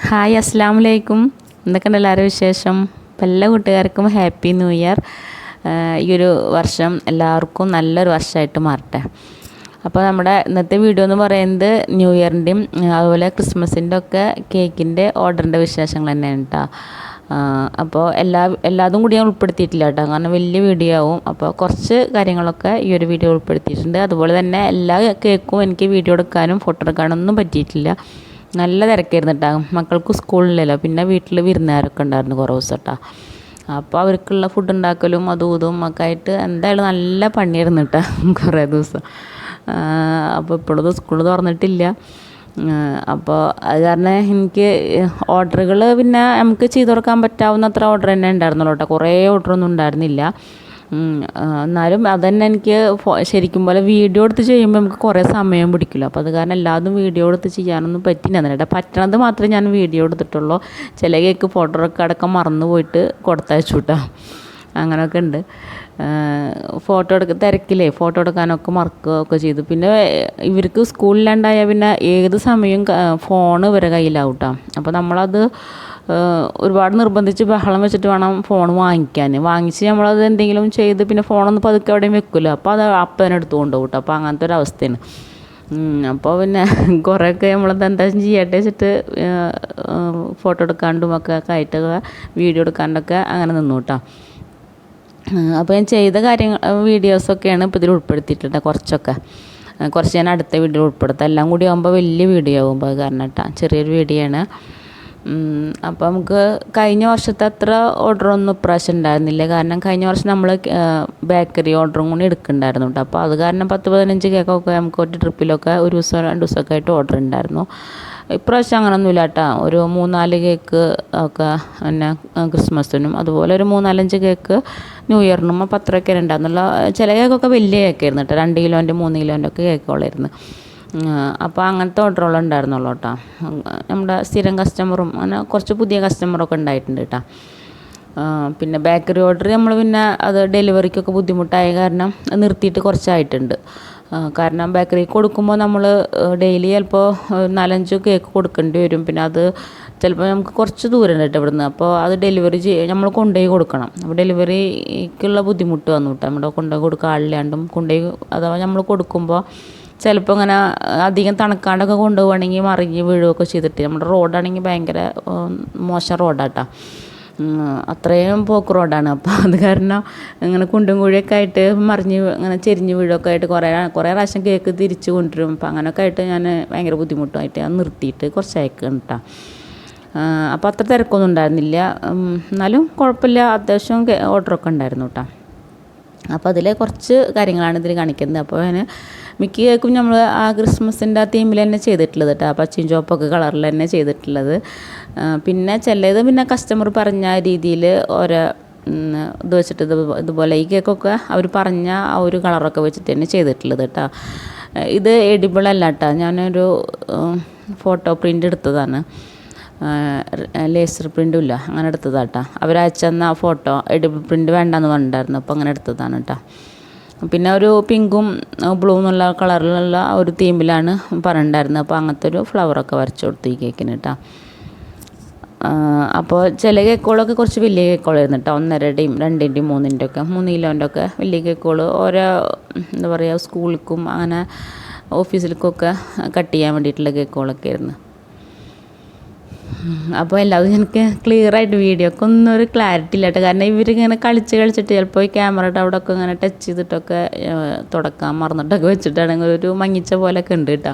Hi അസ്സലാമു അലൈക്കും. എന്തൊക്കെയുണ്ട് എല്ലാവരും വിശേഷം? അപ്പം എല്ലാ കൂട്ടുകാർക്കും ഹാപ്പി ന്യൂ ഇയർ. ഈ ഒരു വർഷം എല്ലാവർക്കും നല്ലൊരു വർഷമായിട്ട് മാറട്ടെ. അപ്പോൾ നമ്മുടെ ഇന്നത്തെ വീഡിയോ എന്ന് പറയുന്നത് ന്യൂ ഇയറിൻ്റെയും അതുപോലെ ക്രിസ്മസിൻ്റെ ഒക്കെ കേക്കിൻ്റെ ഓർഡറിൻ്റെ വിശേഷങ്ങൾ തന്നെയാണ് കേട്ടോ. അപ്പോൾ എല്ലാതും കൂടി ഞാൻ ഉൾപ്പെടുത്തിയിട്ടില്ല കേട്ടോ, കാരണം വലിയ വീഡിയോ ആവും. അപ്പോൾ കുറച്ച് കാര്യങ്ങളൊക്കെ ഈ ഒരു വീഡിയോ ഉൾപ്പെടുത്തിയിട്ടുണ്ട്. അതുപോലെ തന്നെ എല്ലാ കേക്കും എനിക്ക് വീഡിയോ എടുക്കാനും ഫോട്ടോ എടുക്കാനും ഒന്നും പറ്റിയിട്ടില്ല. നല്ല തിരക്കായിരുന്നു കേട്ടോ. മക്കൾക്ക് സ്കൂളിലല്ലോ, പിന്നെ വീട്ടിൽ വിരുന്നുകാരൊക്കെ ഉണ്ടായിരുന്നു കുറേ ദിവസം കേട്ടോ. അപ്പോൾ അവർക്കുള്ള ഫുഡ് ഉണ്ടാക്കലും അതും ഇതും ഒക്കെ ആയിട്ട് എന്തായാലും നല്ല പണിയായിരുന്നു കേട്ടോ കുറേ ദിവസം. അപ്പോൾ ഇപ്പോഴത് സ്കൂൾ തുറന്നിട്ടില്ല. അപ്പോൾ അത് കാരണം എനിക്ക് ഓർഡറുകൾ പിന്നെ നമുക്ക് ചെയ്ത് കൊടുക്കാൻ പറ്റാവുന്നത്ര ഓർഡർ തന്നെ ഉണ്ടായിരുന്നുള്ളൂ കേട്ടോ. കുറേ ഓർഡറൊന്നും ഉണ്ടായിരുന്നില്ല. എന്നാലും അതന്നെ എനിക്ക് ശരിക്കും പോലെ വീഡിയോ എടുത്ത് ചെയ്യുമ്പോൾ നമുക്ക് കുറേ സമയം പിടിക്കില്ല. അപ്പോൾ അത് കാരണം എല്ലാതും വീഡിയോ എടുത്ത് ചെയ്യാനൊന്നും പറ്റില്ല. പറ്റണത് മാത്രമേ ഞാൻ വീഡിയോ എടുത്തിട്ടുള്ളൂ. ചില കേക്ക് ഫോട്ടോ ഒക്കെ അടക്കം മറന്നു പോയിട്ട് കൊടുത്തയച്ചു കേട്ടോ. അങ്ങനെയൊക്കെ ഉണ്ട്. തിരക്കിലേ ഫോട്ടോ എടുക്കാനൊക്കെ മറക്കുകയൊക്കെ ചെയ്തു. പിന്നെ ഇവർക്ക് സ്കൂളിലാണ്ടായാൽ പിന്നെ ഏത് സമയവും ഫോൺ ഇവരെ കയ്യിലാവും കേട്ടോ. അപ്പോൾ നമ്മളത് ഒരുപാട് നിർബന്ധിച്ച് ബഹളം വെച്ചിട്ട് വേണം ഫോൺ വാങ്ങിച്ച് നമ്മളത് എന്തെങ്കിലും ചെയ്ത് പിന്നെ ഫോണൊന്നും പതുക്കെ എവിടെയും വെക്കില്ല. അപ്പോൾ അത് അപ്പം തന്നെ എടുത്തു കൊണ്ടുപോകും കേട്ടോ. അപ്പോൾ അങ്ങനത്തെ ഒരു അവസ്ഥയാണ്. അപ്പോൾ പിന്നെ കുറേയൊക്കെ നമ്മളത് എന്താ ചെയ്യട്ടെ വെച്ചിട്ട് ഫോട്ടോ എടുക്കാണ്ടും ഒക്കെ ആയിട്ടൊക്കെ വീഡിയോ എടുക്കാണ്ടൊക്കെ അങ്ങനെ നിന്നു കേട്ടോ. അപ്പോൾ ഞാൻ ചെയ്ത വീഡിയോസൊക്കെയാണ് ഇപ്പോൾ ഇതിൽ ഉൾപ്പെടുത്തിയിട്ടുണ്ട്. കുറച്ച് ഞാൻ അടുത്ത വീഡിയോ ഉൾപ്പെടുത്താം. എല്ലാം കൂടി ആകുമ്പോൾ വലിയ വീഡിയോ ആകുമ്പോൾ അത് കാരണം കേട്ടോ, ചെറിയൊരു വീഡിയോ ആണ്. അപ്പോൾ നമുക്ക് കഴിഞ്ഞ വർഷത്തെ അത്ര ഓർഡറൊന്നും ഇപ്രാവശ്യം ഉണ്ടായിരുന്നില്ല. കാരണം കഴിഞ്ഞ വർഷം നമ്മൾ ബേക്കറി ഓർഡറും കൂടി എടുക്കുന്നുണ്ടായിരുന്നു കേട്ടോ. അപ്പോൾ അത് കാരണം 10-15 കേക്കൊക്കെ നമുക്ക് ഒരു ട്രിപ്പിലൊക്കെ ഒരു ദിവസം 2 ദിവസമൊക്കെ ആയിട്ട് ഓർഡർ ഉണ്ടായിരുന്നു. ഇപ്രാവശ്യം അങ്ങനൊന്നുമില്ല കേട്ടോ. ഒരു 3-4 കേക്ക് ഒക്കെ പിന്നെ ക്രിസ്മസിനും അതുപോലെ ഒരു 3-5 കേക്ക് ന്യൂ ഇയറിനും. അപ്പോൾ അത്രയൊക്കെ ഉണ്ടായിരുന്നുള്ള. ചില കേക്കൊക്കെ വലിയ കേക്കായിരുന്നു കേട്ടോ, 2 കിലോൻ്റെ 3 കിലോൻ്റെ ഒക്കെ കേക്കുകളായിരുന്നു. അപ്പോൾ അങ്ങനത്തെ ഓർഡറുകൾ ഉണ്ടായിരുന്നുള്ളൂ കേട്ടോ. നമ്മുടെ സ്ഥിരം കസ്റ്റമറും അങ്ങനെ കുറച്ച് പുതിയ കസ്റ്റമറൊക്കെ ഉണ്ടായിട്ടുണ്ട് കേട്ടോ. പിന്നെ ബേക്കറി ഓർഡർ നമ്മൾ പിന്നെ അത് ഡെലിവറിക്കൊക്കെ ബുദ്ധിമുട്ടായ കാരണം നിർത്തിയിട്ട് കുറച്ചായിട്ടുണ്ട്. കാരണം ബേക്കറി കൊടുക്കുമ്പോൾ നമ്മൾ ഡെയിലി ചിലപ്പോൾ 4-5 കേക്ക് കൊടുക്കേണ്ടി വരും. പിന്നെ അത് ചിലപ്പോൾ നമുക്ക് കുറച്ച് ദൂരം ഉണ്ട് കേട്ടോ ഇവിടുന്ന്. അപ്പോൾ അത് ഡെലിവറി നമ്മൾ കൊണ്ടുപോയി കൊടുക്കണം. അപ്പോൾ ഡെലിവറിക്കുള്ള ബുദ്ധിമുട്ട് വന്നു കേട്ടോ. നമ്മുടെ കൊണ്ടുപോയി കൊടുക്കുക ആളില്ലാണ്ടും അഥവാ നമ്മൾ കൊടുക്കുമ്പോൾ ചിലപ്പോൾ ഇങ്ങനെ അധികം തണുക്കാണ്ടൊക്കെ കൊണ്ടുപോവുകയാണെങ്കിൽ മറിഞ്ഞ് വീഴുകയൊക്കെ ചെയ്തിട്ട്, നമ്മുടെ റോഡാണെങ്കിൽ ഭയങ്കര മോശം റോഡാട്ടോ. അത്രയും പോക്ക് റോഡാണ്. അപ്പോൾ അത് കാരണം ഇങ്ങനെ കുണ്ടും കുഴിയൊക്കെ ആയിട്ട് മറിഞ്ഞ് ഇങ്ങനെ ചെരിഞ്ഞ് വീഴൊക്കെ ആയിട്ട് കുറേ പ്രാവശ്യം കേക്ക് തിരിച്ച് കൊണ്ടുവരും. അപ്പോൾ അങ്ങനെയൊക്കെ ആയിട്ട് ഞാൻ ഭയങ്കര ബുദ്ധിമുട്ടായിട്ട് ഞാൻ നിർത്തിയിട്ട് കുറച്ചയക്കണം കേട്ടോ. അപ്പോൾ അത്ര തിരക്കൊന്നും ഉണ്ടായിരുന്നില്ല. എന്നാലും കുഴപ്പമില്ല, അത്യാവശ്യം ഓർഡറൊക്കെ ഉണ്ടായിരുന്നു കേട്ടോ. അപ്പോൾ അതിലെ കുറച്ച് കാര്യങ്ങളാണ് ഇതിൽ കാണിക്കുന്നത്. അപ്പോൾ ഞാൻ മിക്ക കേക്കും നമ്മൾ ആ ക്രിസ്മസിൻ്റെ ആ തീമിൽ തന്നെ ചെയ്തിട്ടുള്ളത് കേട്ടോ. പച്ചയും ചുവപ്പൊക്കെ കളറിൽ തന്നെ ചെയ്തിട്ടുള്ളത്. പിന്നെ ചിലത് പിന്നെ കസ്റ്റമർ പറഞ്ഞ രീതിയിൽ ഓരോ ഇത് വെച്ചിട്ട് ഇതുപോലെ ഈ കേക്കൊക്കെ അവർ പറഞ്ഞ ആ ഒരു കളറൊക്കെ വെച്ചിട്ട് തന്നെ ചെയ്തിട്ടുള്ളത് കേട്ടോ. ഇത് എഡിബിളല്ല കേട്ടോ, ഞാനൊരു ഫോട്ടോ പ്രിൻ്റ് എടുത്തതാണ്. ലേസർ പ്രിൻ്റും ഇല്ല, അങ്ങനെ എടുത്തതാട്ടോ. അവരയച്ചെന്ന ആ ഫോട്ടോ എഡിബിൾ പ്രിൻ്റ് വേണ്ടെന്ന് പറഞ്ഞിട്ടുണ്ടായിരുന്നു. അപ്പോൾ അങ്ങനെ എടുത്തതാണ് കേട്ടോ. പിന്നെ ഒരു പിങ്കും ബ്ലൂ എന്നുള്ള കളറിലുള്ള ഒരു തീമിലാണ് പറഞ്ഞിട്ടുണ്ടായിരുന്നത്. അപ്പോൾ അങ്ങനത്തെ ഒരു ഫ്ലവറൊക്കെ വരച്ചു കൊടുത്തു ഈ കേക്കിന് കേട്ടോ. അപ്പോൾ ചില കേക്കുകളൊക്കെ കുറച്ച് വലിയ കേക്കുകളായിരുന്നു കേട്ടോ. 1.5-ൻ്റെയും 2-ൻ്റെയും 3-ൻ്റെ ഒക്കെ 3 കിലോൻ്റെ ഒക്കെ വലിയ കേക്കുകൾ ഓരോ എന്താ പറയുക സ്കൂളിലേക്കും അങ്ങനെ ഓഫീസിലേക്കൊക്കെ കട്ട് ചെയ്യാൻ വേണ്ടിയിട്ടുള്ള കേക്കുകളൊക്കെ ആയിരുന്നു. അപ്പോൾ എല്ലാവരും എനിക്ക് ക്ലിയറായിട്ട് വീഡിയോ ഒക്കെ ഒന്നും ഒരു ക്ലാരിറ്റി ഇല്ല കേട്ടോ. കാരണം ഇവരിങ്ങനെ കളിച്ചിട്ട് ചിലപ്പോൾ ഈ ക്യാമറയുടെ അവിടെ ഒക്കെ ഇങ്ങനെ ടച്ച് ചെയ്തിട്ടൊക്കെ തുടക്കാൻ മറന്നിട്ടൊക്കെ വെച്ചിട്ടാണെങ്കിൽ ഒരു മങ്ങിച്ച പോലെയൊക്കെ ഉണ്ട് കേട്ടോ.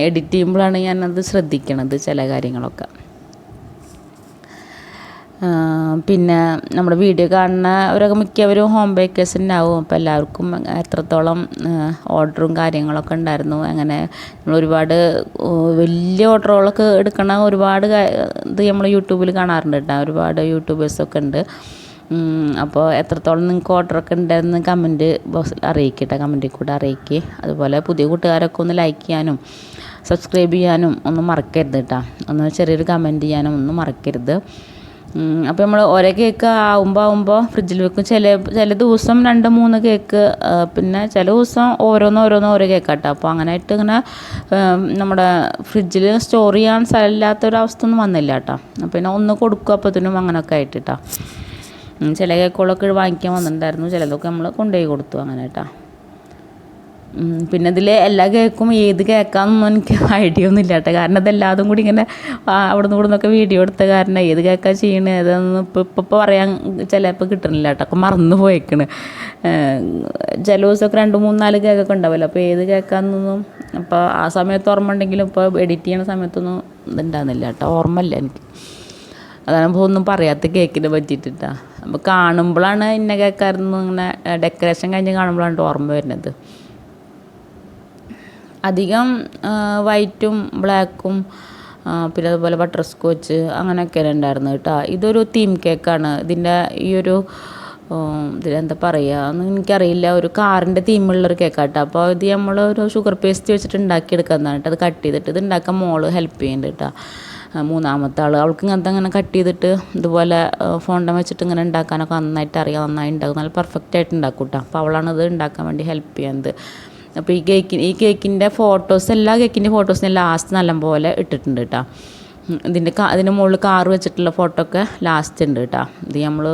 എഡിറ്റ് ചെയ്യുമ്പോഴാണ് ഞാനത് ശ്രദ്ധിക്കണത് ചില കാര്യങ്ങളൊക്കെ. പിന്നെ നമ്മുടെ വീഡിയോ കാണുന്നവരൊക്കെ മിക്കവരും ഹോം ബേക്കേഴ്സ് ഉണ്ടാവും. അപ്പോൾ എല്ലാവർക്കും എത്രത്തോളം ഓർഡറും കാര്യങ്ങളൊക്കെ ഉണ്ടായിരുന്നു. അങ്ങനെ നമ്മൾ ഒരുപാട് വലിയ ഓർഡറുകളൊക്കെ എടുക്കണ ഒരുപാട് ഇത് നമ്മൾ യൂട്യൂബിൽ കാണാറുണ്ട് കേട്ടോ. ഒരുപാട് യൂട്യൂബേഴ്സൊക്കെ ഉണ്ട്. അപ്പോൾ എത്രത്തോളം നിങ്ങൾക്ക് ഓർഡറൊക്കെ ഉണ്ടെന്ന് കമൻറ്റ് ബോക്സിൽ അറിയിക്കട്ടെ, കമൻറ്റിൽ കൂടെ അറിയിക്കുക. അതുപോലെ പുതിയ കൂട്ടുകാരൊക്കെ ഒന്ന് ലൈക്ക് ചെയ്യാനും സബ്സ്ക്രൈബ് ചെയ്യാനും ഒന്നും മറക്കരുത് കേട്ടോ. ഒന്ന് ചെറിയൊരു കമൻറ്റ് ചെയ്യാനും ഒന്നും മറക്കരുത്. അപ്പോൾ നമ്മൾ ഓരോ കേക്ക് ആവുമ്പോൾ ഫ്രിഡ്ജിൽ വെക്കും. ചില ദിവസം 2-3 കേക്ക്, പിന്നെ ചില ദിവസം ഓരോ കേക്കാട്ടോ. അപ്പോൾ അങ്ങനെ ആയിട്ട് ഇങ്ങനെ നമ്മുടെ ഫ്രിഡ്ജിൽ സ്റ്റോർ ചെയ്യാൻ സ്ഥലമില്ലാത്തൊരവസ്ഥ ഒന്നും വന്നില്ല കേട്ടോ. പിന്നെ ഒന്ന് കൊടുക്കും അപ്പോഴത്തേനും അങ്ങനെയൊക്കെ ആയിട്ട് കേട്ടോ. ചില കേക്കുകളൊക്കെ വാങ്ങിക്കാൻ വന്നിട്ടുണ്ടായിരുന്നു, ചിലതൊക്കെ നമ്മൾ കൊണ്ടുപോയി കൊടുത്തു അങ്ങനെ കേട്ടോ. പിന്നെ ഇതിൽ എല്ലാ കേക്കും ഏത് കേക്കാണെന്നൊന്നും എനിക്ക് ഐഡിയ ഒന്നും ഇല്ല കേട്ടോ. കാരണം ഇതെല്ലാതും കൂടി ഇങ്ങനെ അവിടെ നിന്നൊക്കെ വീഡിയോ എടുത്ത കാരണം ഏത് കേക്കാ ചെയ്യണത് അതൊന്നും ഇപ്പോൾ പറയാൻ ചിലപ്പോൾ കിട്ടണില്ല കേട്ടോ. ഒക്കെ മറന്നു പോയേക്കണ്. ചില ദിവസമൊക്കെ 2-3-4 കേക്കൊക്കെ ഉണ്ടാവുമല്ലോ. അപ്പോൾ ഏത് കേക്കാന്നൊന്നും അപ്പോൾ ആ സമയത്ത് ഓർമ്മ ഉണ്ടെങ്കിലും ഇപ്പോൾ എഡിറ്റ് ചെയ്യണ സമയത്തൊന്നും ഇതുണ്ടാകുന്നില്ല കേട്ടോ, ഓർമ്മയില്ല എനിക്ക്. അതാണ് ഇപ്പോൾ ഒന്നും പറയാത്ത കേക്കിനെ പറ്റിയിട്ടാ. അപ്പോൾ കാണുമ്പോഴാണ് ഇന്ന കേക്കായിരുന്നു ഇങ്ങനെ ഡെക്കറേഷൻ കഴിഞ്ഞ് കാണുമ്പോഴാണ് ഓർമ്മ വരുന്നത്. അധികം വൈറ്റും ബ്ലാക്കും പിന്നെ അതുപോലെ ബട്ടർ സ്കോച്ച് അങ്ങനെയൊക്കെയാണ് ഉണ്ടായിരുന്നത് കേട്ടോ. ഇതൊരു തീം കേക്കാണ്. ഇതിൻ്റെ ഈ ഒരു ഇതിലെന്താ പറയുക എന്ന് എനിക്കറിയില്ല, ഒരു കാറിൻ്റെ തീമുള്ളൊരു കേക്കാട്ടോ. അപ്പോൾ ഇത് നമ്മൾ ഒരു ഷുഗർ പേസ്റ്റ് വെച്ചിട്ട് ഉണ്ടാക്കിയെടുക്കുന്നതാണ് കേട്ടോ. അത് കട്ട് ചെയ്തിട്ട് ഇത് ഉണ്ടാക്കാൻ മോള് ഹെൽപ്പ് ചെയ്യുന്നുണ്ട് കേട്ടോ. 3-ാമത്തെ ആൾ അവൾക്ക് ഇങ്ങനത്തെ അങ്ങനെ കട്ട് ചെയ്തിട്ട് ഇതുപോലെ ഫോണ്ടം വെച്ചിട്ട് ഇങ്ങനെ ഉണ്ടാക്കാനൊക്കെ നന്നായിട്ട് അറിയാം, നന്നായി ഉണ്ടാക്കും, നല്ല പെർഫെക്റ്റ് ആയിട്ട് ഉണ്ടാക്കും കേട്ടോ. അപ്പോൾ അവളാണ് ഇത് ഉണ്ടാക്കാൻ വേണ്ടി ഹെൽപ്പ് ചെയ്യുന്നത്. അപ്പോൾ ഈ കേക്കിൻ്റെ ഫോട്ടോസ്, എല്ലാ കേക്കിൻ്റെ ഫോട്ടോസിനും ലാസ്റ്റ് നല്ലപോലെ ഇട്ടിട്ടുണ്ട് കേട്ടോ. ഇതിൻ്റെ മുകളിൽ കാറ് വെച്ചിട്ടുള്ള ഫോട്ടോ ഒക്കെ ലാസ്റ്റ് ഉണ്ട് കേട്ടോ. ഇത് നമ്മൾ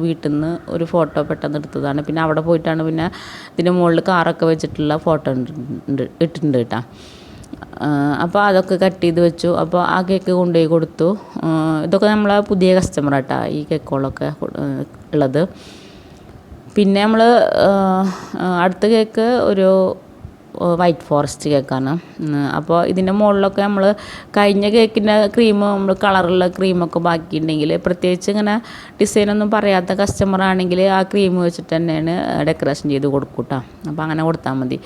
വീട്ടിൽ നിന്ന് ഒരു ഫോട്ടോ പെട്ടെന്ന് എടുത്തതാണ്. പിന്നെ അവിടെ പോയിട്ടാണ് പിന്നെ ഇതിൻ്റെ മുകളിൽ കാറൊക്കെ വെച്ചിട്ടുള്ള ഫോട്ടോ ഇട്ടിട്ടുണ്ട് കേട്ടോ. അപ്പോൾ അതൊക്കെ കട്ട് ചെയ്ത് വെച്ചു. അപ്പോൾ ആ കേക്ക് കൊണ്ടുപോയി കൊടുത്തു. ഇതൊക്കെ നമ്മളെ പുതിയ കസ്റ്റമർ കേട്ടോ ഈ കേക്കുകളൊക്കെ ഉള്ളത്. പിന്നെ നമ്മൾ അടുത്ത കേക്ക് ഒരു വൈറ്റ് ഫോറസ്റ്റ് കേക്കാണ്. അപ്പോൾ ഇതിൻ്റെ മുകളിലൊക്കെ നമ്മൾ കഴിഞ്ഞ കേക്കിൻ്റെ ക്രീം നമ്മൾ കളറുള്ള ക്രീമൊക്കെ ബാക്കിയുണ്ടെങ്കിൽ, പ്രത്യേകിച്ച് ഇങ്ങനെ ഡിസൈനൊന്നും പറയാത്ത കസ്റ്റമർ ആണെങ്കിൽ ആ ക്രീം വെച്ചിട്ട് തന്നെയാണ് ഡെക്കറേഷൻ ചെയ്ത് കൊടുക്കും കേട്ടോ. അപ്പോൾ അങ്ങനെ കൊടുത്താൽ മതി.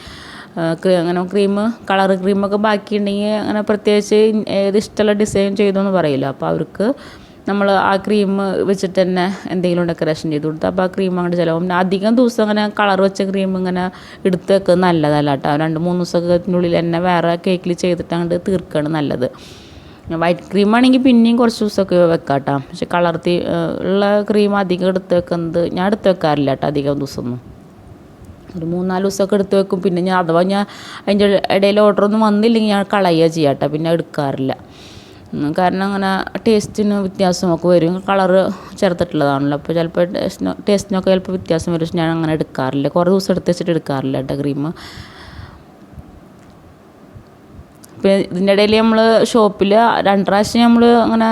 അങ്ങനെ കളർ ക്രീമൊക്കെ ബാക്കിയുണ്ടെങ്കിൽ അങ്ങനെ പ്രത്യേകിച്ച് ഏത് ഇഷ്ടമുള്ള ഡിസൈൻ ചെയ്തോന്ന് പറയില്ല. അപ്പോൾ അവർക്ക് നമ്മൾ ആ ക്രീം വെച്ചിട്ട് തന്നെ എന്തെങ്കിലും ഡെക്കറേഷൻ ചെയ്ത് കൊടുത്താൽ അപ്പോൾ ആ ക്രീം അങ്ങോട്ട് ചിലവും. അധികം ദിവസം അങ്ങനെ കളർ വെച്ച ക്രീം ഇങ്ങനെ എടുത്ത് വെക്കുന്നത് നല്ലതല്ല കേട്ടോ. 2-3 ദിവസത്തിനുള്ളിൽ തന്നെ വേറെ കേക്കിൽ ചെയ്തിട്ട് അങ്ങോട്ട് തീർക്കുകയാണ് നല്ലത്. വൈറ്റ് ക്രീമാണെങ്കിൽ പിന്നെയും കുറച്ച് ദിവസമൊക്കെ വെക്കാം കേട്ടോ. പക്ഷെ ഉള്ള ക്രീം അധികം എടുത്ത് വെക്കുന്നത് ഞാൻ എടുത്ത് വെക്കാറില്ല കേട്ടോ. അധികം ദിവസമൊന്നും ഒരു 3-4 ദിവസമൊക്കെ എടുത്ത് വെക്കും. പിന്നെ ഞാൻ അഥവാ അതിൻ്റെ ഇടയിൽ ഓർഡറൊന്നും വന്നില്ലെങ്കിൽ ഞാൻ കളയുക ചെയ്യാം കേട്ടോ. പിന്നെ എടുക്കാറില്ല. കാരണം അങ്ങനെ ടേസ്റ്റിന് വ്യത്യാസമൊക്കെ വരും, കളറ് ചേർത്തിട്ടുള്ളതാണല്ലോ. അപ്പോൾ ചിലപ്പോൾ ടേസ്റ്റിനൊക്കെ ചിലപ്പോൾ വ്യത്യാസം വരും. പക്ഷെ ഞാൻ അങ്ങനെ എടുക്കാറില്ല, കുറേ ദിവസം എടുത്ത് വെച്ചിട്ട് എടുക്കാറില്ല കേട്ടോ ക്രീം. പിന്നെ ഇതിൻ്റെ ഇടയിൽ നമ്മൾ ഷോപ്പിൽ 2 പ്രാവശ്യം നമ്മൾ അങ്ങനെ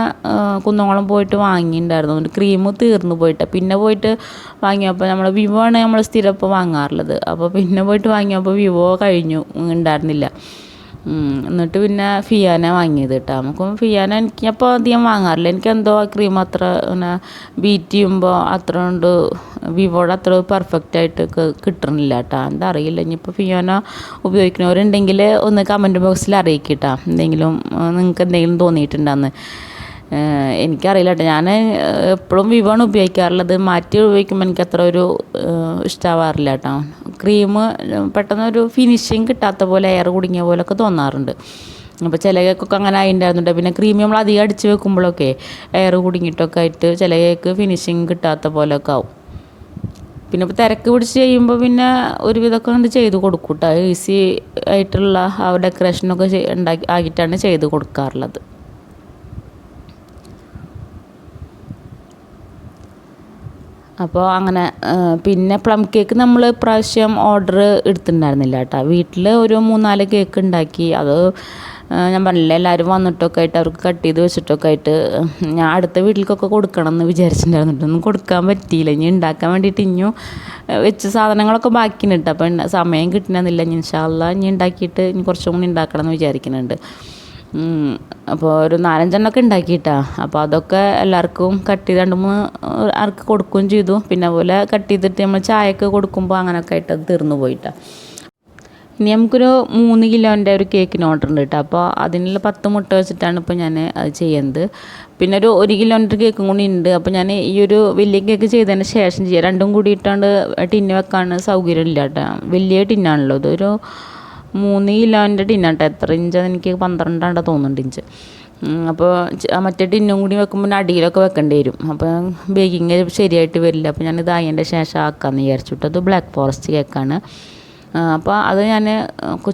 കുന്നംകുളം പോയിട്ട് വാങ്ങിയിട്ടുണ്ടായിരുന്നു. അതുകൊണ്ട് ക്രീം തീർന്നു പോയിട്ട് പിന്നെ പോയിട്ട് വാങ്ങിയപ്പോൾ നമ്മൾ വിവോ ആണ് നമ്മൾ സ്ഥിരം ഇപ്പോൾ വാങ്ങാറുള്ളത്. അപ്പോൾ പിന്നെ പോയിട്ട് വാങ്ങിയപ്പോൾ വിവോ ഉണ്ടായിരുന്നില്ല. എന്നിട്ട് പിന്നെ ഫിയാന വാങ്ങിയത് കേട്ടോ. നമുക്ക് ഫിയാന എനിക്കപ്പോൾ അധികം വാങ്ങാറില്ല. എനിക്കെന്തോ ആ ക്രീം അത്ര ഇങ്ങനെ ബീറ്റ് ചെയ്യുമ്പോൾ അത്ര കൊണ്ട് വിവോയുടെ അത്ര പെർഫെക്റ്റായിട്ട് കിട്ടണില്ല കേട്ടോ. എന്താ അറിയില്ല. ഇനിയിപ്പോൾ ഫിയാന ഉപയോഗിക്കുന്നവരുണ്ടെങ്കിൽ ഒന്ന് കമൻറ്റ് ബോക്സിൽ അറിയിക്കുക കേട്ടോ. നിങ്ങൾക്ക് എന്തെങ്കിലും തോന്നിയിട്ടുണ്ടെന്ന്. എനിക്കറിയില്ല കേട്ടോ. ഞാൻ എപ്പോഴും വിവോണ് ഉപയോഗിക്കാറുള്ളത്. മാറ്റി ഉപയോഗിക്കുമ്പോൾ എനിക്ക് അത്ര ഒരു ഇഷ്ടമാവാറില്ല കേട്ടോ. ക്രീം പെട്ടെന്നൊരു ഫിനിഷിങ് കിട്ടാത്ത പോലെ, എയർ കുടുങ്ങിയ പോലെയൊക്കെ തോന്നാറുണ്ട്. അപ്പോൾ ചില കേക്കൊക്കെ അങ്ങനെ ആയിട്ടുണ്ടായിരുന്നുണ്ട്. പിന്നെ ക്രീം നമ്മൾ അധികം അടിച്ച് വെക്കുമ്പോഴൊക്കെ എയർ കുടുങ്ങിയിട്ടൊക്കെ ആയിട്ട് ചില കേക്ക് ഫിനിഷിങ് കിട്ടാത്ത പോലെയൊക്കെ ആവും. പിന്നെ ഇപ്പോൾ തിരക്ക് പിടിച്ച് ചെയ്യുമ്പോൾ പിന്നെ ഒരുവിധമൊക്കെ കണ്ട് ചെയ്ത് കൊടുക്കും കേട്ടോ. ഈസി ആയിട്ടുള്ള ആ ഡെക്കറേഷനൊക്കെ ആക്കിയിട്ടാണ് ചെയ്ത് കൊടുക്കാറുള്ളത്. അപ്പോൾ അങ്ങനെ പിന്നെ പ്ലം കേക്ക് നമ്മൾ ഇപ്രാവശ്യം ഓർഡർ എടുത്തിട്ടുണ്ടായിരുന്നില്ല കേട്ടോ. വീട്ടിൽ ഒരു 3-4 കേക്ക് ഉണ്ടാക്കി. അത് ഞാൻ പറഞ്ഞില്ല, എല്ലാവരും വന്നിട്ടൊക്കെ ആയിട്ട് അവർക്ക് കട്ട് ചെയ്ത് വെച്ചിട്ടൊക്കെ ആയിട്ട് ഞാൻ അടുത്ത വീട്ടിലേക്കൊക്കെ കൊടുക്കണം എന്ന് വിചാരിച്ചിട്ടുണ്ടായിരുന്നു. ഒന്നും കൊടുക്കാൻ പറ്റിയില്ല. ഇനി ഉണ്ടാക്കാൻ വേണ്ടിയിട്ട് ഇനിയും വെച്ച സാധനങ്ങളൊക്കെ ബാക്കിയുണ്ട് കേട്ടോ. അപ്പോൾ സമയം കിട്ടണമെന്നില്ല. ഇൻഷാ അല്ലാഹ് ഇനി ഉണ്ടാക്കിയിട്ട് ഇനി കുറച്ചും കൂടി ഉണ്ടാക്കണം എന്ന് വിചാരിക്കുന്നുണ്ട്. അപ്പോൾ ഒരു 4-5 എണ്ണമൊക്കെ ഉണ്ടാക്കിയിട്ടാ. അപ്പോൾ അതൊക്കെ എല്ലാവർക്കും കട്ട് ചെയ്ത് 2-3 ആർക്ക് കൊടുക്കുകയും ചെയ്തു. പിന്നെ അതുപോലെ കട്ട് ചെയ്തിട്ട് നമ്മൾ ചായക്ക് കൊടുക്കുമ്പോൾ അങ്ങനെയൊക്കെ ആയിട്ട് അത് തീർന്നു പോയിട്ടാണ്. ഇനി നമുക്കൊരു 3 കിലോൻ്റെ ഒരു കേക്കിന് ഓർഡർ ഉണ്ട് കേട്ടോ. അപ്പോൾ അതിനുള്ള 10 മുട്ട വെച്ചിട്ടാണ് ഇപ്പോൾ ഞാൻ അത് ചെയ്യുന്നത്. പിന്നെ ഒരു 1 കിലോൻ്റെ കേക്കും കൂടി ഉണ്ട്. അപ്പോൾ ഞാൻ ഈ ഒരു വലിയ കേക്ക് ചെയ്തതിന് ശേഷം ചെയ്യാം. രണ്ടും കൂടി ഇട്ടാണ്ട് ടിന്ന് വെക്കാൻ സൗകര്യം ഇല്ല കേട്ടോ. വലിയ ടിന്നാണല്ലോ ഇതൊരു 3 കിലോൻ്റെ ടിന്നാട്ടോ. എത്ര ഇഞ്ചാണ് എനിക്ക് 12 തോന്നുന്നുണ്ട് ഇഞ്ച്. അപ്പോൾ മറ്റേ ടിന്നും കൂടി വെക്കുമ്പോൾ അടിയിലൊക്കെ വെക്കേണ്ടി വരും. അപ്പോൾ ബേക്കിങ് ശരിയായിട്ട് വരില്ല. അപ്പോൾ ഞാനിത് അതിൻ്റെ ശേഷം ആക്കാമെന്ന് വിചാരിച്ചിട്ട്. അത് ബ്ലാക്ക് ഫോറസ്റ്റ് കേക്കാണ്. അപ്പോൾ അത് ഞാൻ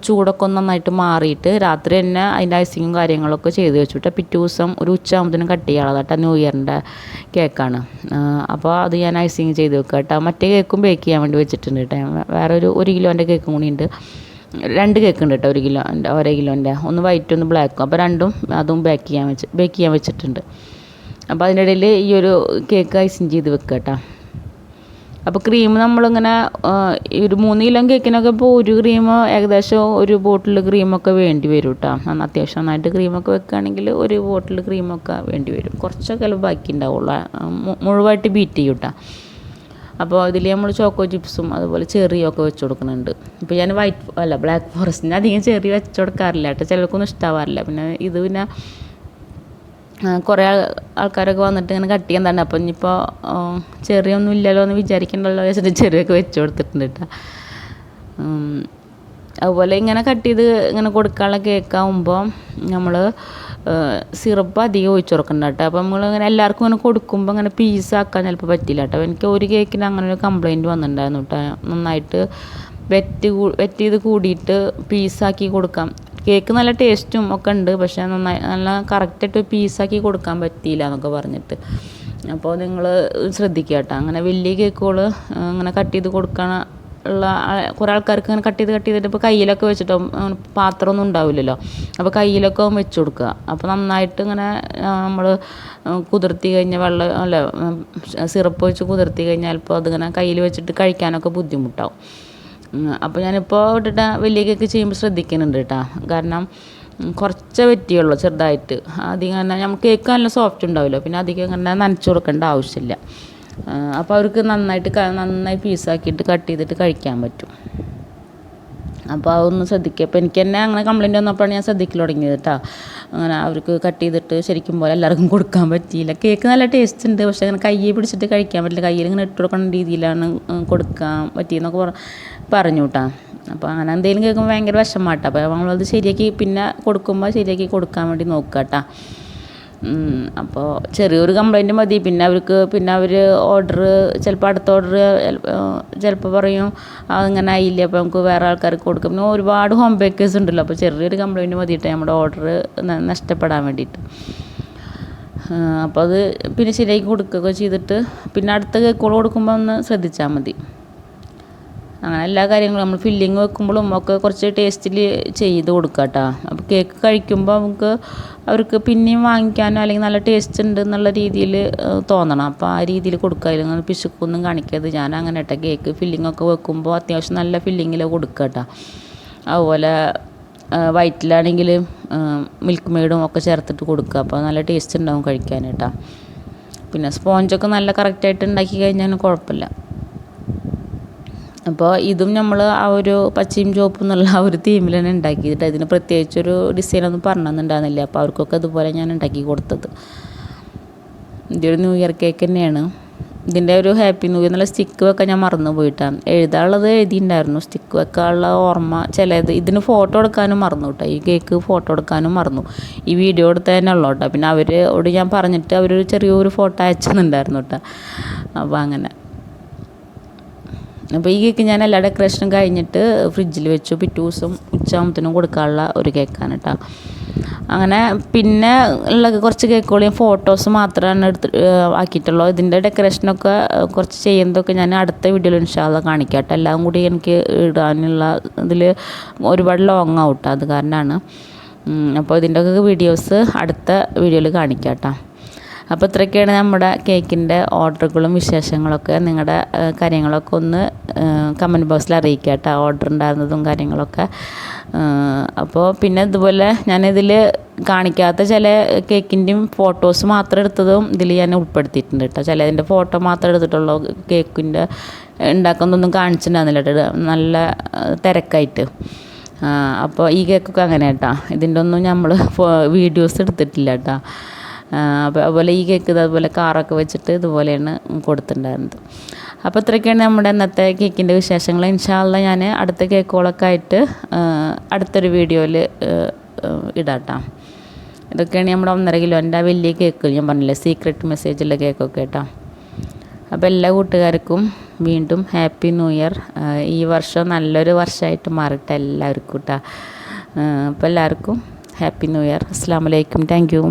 ചൂടൊക്കെ ഒന്ന് നന്നായിട്ട് മാറിയിട്ട് രാത്രി തന്നെ അതിൻ്റെ ഐസിങ്ങും കാര്യങ്ങളൊക്കെ ചെയ്ത് വെച്ചിട്ട് പിറ്റേ ദിവസം ഒരു ഉച്ചയാകുമ്പോഴത്തേനും കട്ട് ചെയ്യാനുള്ളത് കേട്ടോ. ന്യൂ ഇയറിൻ്റെ കേക്കാണ്. അപ്പോൾ അത് ഞാൻ ഐസിങ് ചെയ്ത് വെക്കുക കേട്ടോ. മറ്റേ കേക്കും ബേക്ക് ചെയ്യാൻ വേണ്ടി വെച്ചിട്ടുണ്ട് കേട്ടോ. വേറെ ഒരു കിലോൻ്റെ കേക്കും കൂടി ഉണ്ട്. 2 കേക്ക് ഉണ്ട് കേട്ടോ, 1 കിലോൻ്റെ 1.5 കിലോൻ്റെ. ഒന്ന് വൈറ്റ് ഒന്ന് ബ്ലാക്കും. അപ്പോൾ രണ്ടും അതും ബേക്ക് ചെയ്യാൻ വെച്ചിട്ടുണ്ട്. അപ്പോൾ അതിൻ്റെ ഇടയിൽ ഈ ഒരു കേക്ക് ഐസിങ് ചെയ്ത് വെക്കുക കേട്ടോ. അപ്പോൾ ക്രീം നമ്മളിങ്ങനെ ഒരു 3 കിലോ കേക്കിനൊക്കെ ഇപ്പോൾ ഒരു ക്രീം ഏകദേശം ഒരു ബോട്ടിൽ ക്രീമൊക്കെ വേണ്ടി വരും കേട്ടോ. അത്യാവശ്യം നന്നായിട്ട് ക്രീമൊക്കെ വെക്കുകയാണെങ്കിൽ ഒരു ബോട്ടിൽ ക്രീമൊക്കെ വേണ്ടി വരും. കുറച്ചൊക്കെ ബാക്കി ഉണ്ടാവുള്ളൂ, മുഴുവനായിട്ട് ബീറ്റ് ചെയ്യും കേട്ടോ. അപ്പോൾ അതിൽ നമ്മൾ ചോക്കോ ചിപ്സും അതുപോലെ ചെറിയൊക്കെ വെച്ച് കൊടുക്കുന്നുണ്ട്. ഇപ്പോൾ ഞാൻ ബ്ലാക്ക് ഫോറസ്റ്റിന് അധികം ചെറിയ വെച്ച് കൊടുക്കാറില്ല കേട്ടോ. ചിലർക്കൊന്നും ഇഷ്ടമാവാറില്ല. പിന്നെ കുറേ ആൾക്കാരൊക്കെ വന്നിട്ട് ഇങ്ങനെ കട്ട് ചെയ്യാൻ തന്നെ. അപ്പം ഇനിയിപ്പോൾ ചെറിയൊന്നും ഇല്ലല്ലോ എന്ന് വിചാരിക്കണ്ടല്ലോ വെച്ചിട്ട് ചെറിയൊക്കെ വെച്ച് കൊടുത്തിട്ടുണ്ട് കേട്ടോ. അതുപോലെ ഇങ്ങനെ കട്ട് ചെയ്ത് ഇങ്ങനെ കൊടുക്കാനുള്ള കേക്കാവുമ്പോൾ നമ്മൾ സിറപ്പ് അധികം ഒഴിച്ച് കൊടുക്കണ്ട കേട്ടോ. അപ്പോൾ നമ്മളിങ്ങനെ എല്ലാവർക്കും ഇങ്ങനെ കൊടുക്കുമ്പോൾ ഇങ്ങനെ പീസാക്കാൻ ചിലപ്പോൾ പറ്റില്ല കേട്ടോ. എനിക്ക് ഒരു കേക്കിന് അങ്ങനെ ഒരു കംപ്ലയിൻറ്റ് വന്നിട്ടുണ്ടായിരുന്നു കേട്ടോ. നന്നായിട്ട് വെറ്റ് ചെയ്ത് കൂടിയിട്ട് പീസാക്കി കൊടുക്കാം. കേക്ക് നല്ല ടേസ്റ്റും ഒക്കെ ഉണ്ട്, പക്ഷേ നല്ല കറക്റ്റായിട്ട് പീസാക്കി കൊടുക്കാൻ പറ്റിയില്ല എന്നൊക്കെ പറഞ്ഞിട്ട്. അപ്പോൾ നിങ്ങൾ ശ്രദ്ധിക്കുക കേട്ടോ. അങ്ങനെ വലിയ കേക്കുകൾ അങ്ങനെ കട്ട് ചെയ്ത് കൊടുക്കണ കുറേ ആൾക്കാർക്ക് ഇങ്ങനെ കട്ട് ചെയ്തിട്ട് ഇപ്പോൾ കയ്യിലൊക്കെ വെച്ചിട്ടോ പാത്രമൊന്നും ഉണ്ടാവില്ലല്ലോ. അപ്പോൾ കയ്യിലൊക്കെ വെച്ച് കൊടുക്കുക. അപ്പോൾ നന്നായിട്ട് ഇങ്ങനെ നമ്മൾ കുതിർത്തി കഴിഞ്ഞാൽ സിറപ്പ് വെച്ച് കുതിർത്തി കഴിഞ്ഞാൽ ഇപ്പോൾ അതിങ്ങനെ കയ്യിൽ വെച്ചിട്ട് കഴിക്കാനൊക്കെ ബുദ്ധിമുട്ടാവും. അപ്പോൾ ഞാനിപ്പോൾ ഇട്ടിട്ട് വലിയ കേക്ക് ചെയ്യുമ്പോൾ ശ്രദ്ധിക്കുന്നുണ്ട് കേട്ടോ. കാരണം കുറച്ചേ പറ്റിയുള്ളൂ, ചെറുതായിട്ട്. അധികം തന്നെ നമുക്ക് കേക്ക് നല്ല സോഫ്റ്റ് ഉണ്ടാവില്ല, പിന്നെ അധികം ഇങ്ങനെ നനച്ച് കൊടുക്കേണ്ട ആവശ്യമില്ല. അപ്പോൾ അവർക്ക് നന്നായി പീസാക്കിയിട്ട് കട്ട് ചെയ്തിട്ട് കഴിക്കാൻ പറ്റും. അപ്പോൾ അതൊന്ന് ശ്രദ്ധിക്കുക. അപ്പോൾ എനിക്ക് തന്നെ അങ്ങനെ കംപ്ലയിൻറ്റ് വന്നപ്പോഴാണ് ഞാൻ ശ്രദ്ധിക്കൽ തുടങ്ങിയത് കേട്ടോ. അങ്ങനെ അവർക്ക് കട്ട് ചെയ്തിട്ട് ശരിക്കും പോലെ എല്ലാവർക്കും കൊടുക്കാൻ പറ്റിയില്ല. കേക്ക് നല്ല ടേസ്റ്റ് ഉണ്ട്, പക്ഷേ അങ്ങനെ കയ്യിൽ പിടിച്ചിട്ട് കഴിക്കാൻ പറ്റില്ല. കയ്യിൽ ഇങ്ങനെ ഇട്ട് കൊടുക്കുന്ന രീതിയിലാണ് കൊടുക്കാൻ പറ്റിയെന്നൊക്കെ പറഞ്ഞു കേട്ടോ. അപ്പോൾ അങ്ങനെ എന്തെങ്കിലും കേൾക്കുമ്പോൾ ഭയങ്കര വിഷമാട്ടോ. അപ്പോൾ നമ്മളത് ശരിയാക്കി പിന്നെ ശരിയാക്കി കൊടുക്കാൻ വേണ്ടി നോക്കുക കേട്ടോ. അപ്പോൾ ചെറിയൊരു കംപ്ലയിൻറ്റ് മതി. പിന്നെ അവർ ഓർഡർ ചിലപ്പോൾ അടുത്ത ഓർഡർ ചിലപ്പോൾ പറയും അതിങ്ങനെ ആയില്ല, അപ്പോൾ നമുക്ക് വേറെ ആൾക്കാർക്ക് കൊടുക്കും. പിന്നെ ഒരുപാട് ഹോം ബേക്കേഴ്സ് ഉണ്ടല്ലോ. അപ്പോൾ ചെറിയൊരു കംപ്ലയിൻറ്റ് മതിയിട്ട് നമ്മുടെ ഓർഡർ നഷ്ടപ്പെടാൻ വേണ്ടിയിട്ട്. അപ്പോൾ അത് പിന്നെ ശരിയാക്കി കൊടുക്കുകയൊക്കെ ചെയ്തിട്ട് പിന്നെ അടുത്ത കേക്കുകൾ കൊടുക്കുമ്പോൾ ഒന്ന് ശ്രദ്ധിച്ചാൽ മതി. അങ്ങനെ എല്ലാ കാര്യങ്ങളും നമ്മൾ ഫില്ലിങ് വെക്കുമ്പോഴും ഒക്കെ കുറച്ച് ടേസ്റ്റിൽ ചെയ്ത് കൊടുക്കുക കേട്ടോ. അപ്പോൾ കേക്ക് കഴിക്കുമ്പോൾ അവർക്ക് പിന്നെയും വാങ്ങിക്കാനോ അല്ലെങ്കിൽ നല്ല ടേസ്റ്റ് ഉണ്ട് എന്നുള്ള രീതിയിൽ തോന്നണം. അപ്പോൾ ആ രീതിയിൽ കൊടുക്കുക. അല്ലെങ്കിൽ പിശുക്കൊന്നും കാണിക്കരുത്. ഞാൻ അങ്ങനെ കേട്ടോ കേക്ക് ഫില്ലിങ്ങൊക്കെ വെക്കുമ്പോൾ അത്യാവശ്യം നല്ല ഫില്ലിങ്ങിൽ കൊടുക്കുക കേട്ടോ. അതുപോലെ വൈറ്റിലാണെങ്കിൽ മിൽക്ക് മെയ്ഡും ഒക്കെ ചേർത്തിട്ട് കൊടുക്കുക. അപ്പോൾ നല്ല ടേസ്റ്റ് ഉണ്ടാവും കഴിക്കാൻ കേട്ടോ. പിന്നെ സ്പോഞ്ചൊക്കെ നല്ല കറക്റ്റായിട്ട് ഉണ്ടാക്കി കഴിഞ്ഞാൽ കുഴപ്പമില്ല. അപ്പോൾ ഇതും നമ്മൾ ആ ഒരു പച്ചയും ചുവപ്പും എന്നുള്ള ആ ഒരു തീമിൽ തന്നെ ഉണ്ടാക്കിയിട്ട് ഇതിന് പ്രത്യേകിച്ചൊരു ഡിസൈനൊന്നും പറഞ്ഞൊന്നുണ്ടാകുന്നില്ല. അപ്പോൾ അവർക്കൊക്കെ അതുപോലെ ഞാൻ ഉണ്ടാക്കി കൊടുത്തത്. ഇതൊരു ന്യൂ ഇയർ കേക്ക് തന്നെയാണ്. ഇതിൻ്റെ ഒരു ഹാപ്പി ന്യൂ ഇയർ എന്നുള്ള സ്റ്റിക്ക് വെക്കാൻ ഞാൻ മറന്നു പോയിട്ടാണ്. എഴുതാനുള്ളത് എഴുതിയിട്ടുണ്ടായിരുന്നു, സ്റ്റിക്ക് വെക്കാനുള്ള ഓർമ്മ ചിലത്. ഇതിന് ഫോട്ടോ എടുക്കാനും മറന്നു കേട്ടോ. ഈ കേക്ക് ഫോട്ടോ എടുക്കാനും മറന്നു. ഈ വീഡിയോ എടുത്ത് തന്നെ ഉള്ളൂ കേട്ടോ. പിന്നെ അവരോട് ഞാൻ പറഞ്ഞിട്ട് അവരൊരു ചെറിയൊരു ഫോട്ടോ അയച്ചെന്നുണ്ടായിരുന്നു കേട്ടോ. അപ്പോൾ അങ്ങനെ അപ്പോൾ ഈ കേക്ക് ഞാൻ എല്ലാ ഡെക്കറേഷനും കഴിഞ്ഞിട്ട് ഫ്രിഡ്ജിൽ വെച്ചു. പിറ്റേ ദിവസം ഉച്ചയാകുമ്പത്തിനും കൊടുക്കാനുള്ള ഒരു കേക്കാണ് കേട്ടോ. അങ്ങനെ പിന്നെ ഉള്ള കുറച്ച് കേക്കുകൾ ഞാൻ ഫോട്ടോസ് മാത്രമാണ് ആക്കിയിട്ടുള്ളൂ. ഇതിൻ്റെ ഡെക്കറേഷനൊക്കെ കുറച്ച് ചെയ്യുന്നതൊക്കെ ഞാൻ അടുത്ത വീഡിയോയിൽ ഇൻഷാല്ലാ കാണിക്കാം കേട്ടോ. എല്ലാം കൂടി എനിക്ക് ഇടാനുള്ള ഇതിൽ ഒരുപാട് ലോങ് ആവട്ടെ, അത് കാരണമാണ്. അപ്പോൾ ഇതിൻ്റെയൊക്കെ വീഡിയോസ് അടുത്ത വീഡിയോയിൽ കാണിക്കാം കേട്ടോ. അപ്പോൾ ഇത്രയൊക്കെയാണ് നമ്മുടെ കേക്കിൻ്റെ ഓർഡറുകളും വിശേഷങ്ങളൊക്കെ. നിങ്ങളുടെ കാര്യങ്ങളൊക്കെ ഒന്ന് കമൻറ്റ് ബോക്സിൽ അറിയിക്കുക കേട്ടോ, ഓർഡർ ഉണ്ടായിരുന്നതും കാര്യങ്ങളൊക്കെ. അപ്പോൾ പിന്നെ ഇതുപോലെ ഞാനിതിൽ കാണിക്കാത്ത ചില കേക്കിൻ്റെയും ഫോട്ടോസ് മാത്രം എടുത്തതും ഇതിൽ ഞാൻ ഉൾപ്പെടുത്തിയിട്ടുണ്ട് കേട്ടോ. ചിലതിൻ്റെ ഫോട്ടോ മാത്രം എടുത്തിട്ടുള്ളൂ, കേക്കിൻ്റെ ഉണ്ടാക്കുന്നതൊന്നും കാണിച്ചിട്ടുണ്ടായിരുന്നില്ല കേട്ടോ, നല്ല തിരക്കായിട്ട്. അപ്പോൾ ഈ കേക്കൊക്കെ അങ്ങനെ കേട്ടോ. ഇതിൻ്റെ ഒന്നും നമ്മൾ വീഡിയോസ് എടുത്തിട്ടില്ല കേട്ടോ. അതുപോലെ ഈ കേക്ക് അതുപോലെ കാറൊക്കെ വെച്ചിട്ട് ഇതുപോലെയാണ് കൊടുത്തിട്ടുണ്ടായിരുന്നത്. അപ്പോൾ ഇത്രയൊക്കെയാണ് നമ്മുടെ ഇന്നത്തെ കേക്കിൻ്റെ വിശേഷങ്ങൾ. ഇൻഷാ അല്ലാ ഞാൻ അടുത്ത കേക്കുകളൊക്കെ ആയിട്ട് അടുത്തൊരു വീഡിയോയിൽ ഇടാം കേട്ടോ. ഇതൊക്കെയാണ് നമ്മുടെ 1.5 കിലോൻ്റെ വലിയ കേക്ക് ഞാൻ പറഞ്ഞില്ലേ, സീക്രട്ട് മെസ്സേജുള്ള കേക്കൊക്കെ കേട്ടോ. അപ്പോൾ എല്ലാ കൂട്ടുകാർക്കും വീണ്ടും ഹാപ്പി ന്യൂ ഇയർ. ഈ വർഷം നല്ലൊരു വർഷമായിട്ട് മാറട്ടെ എല്ലാവർക്കും കേട്ടോ. അപ്പോൾ എല്ലാവർക്കും ഹാപ്പി ന്യൂ ഇയർ. അസ്സലാമു അലൈക്കും. Thank you.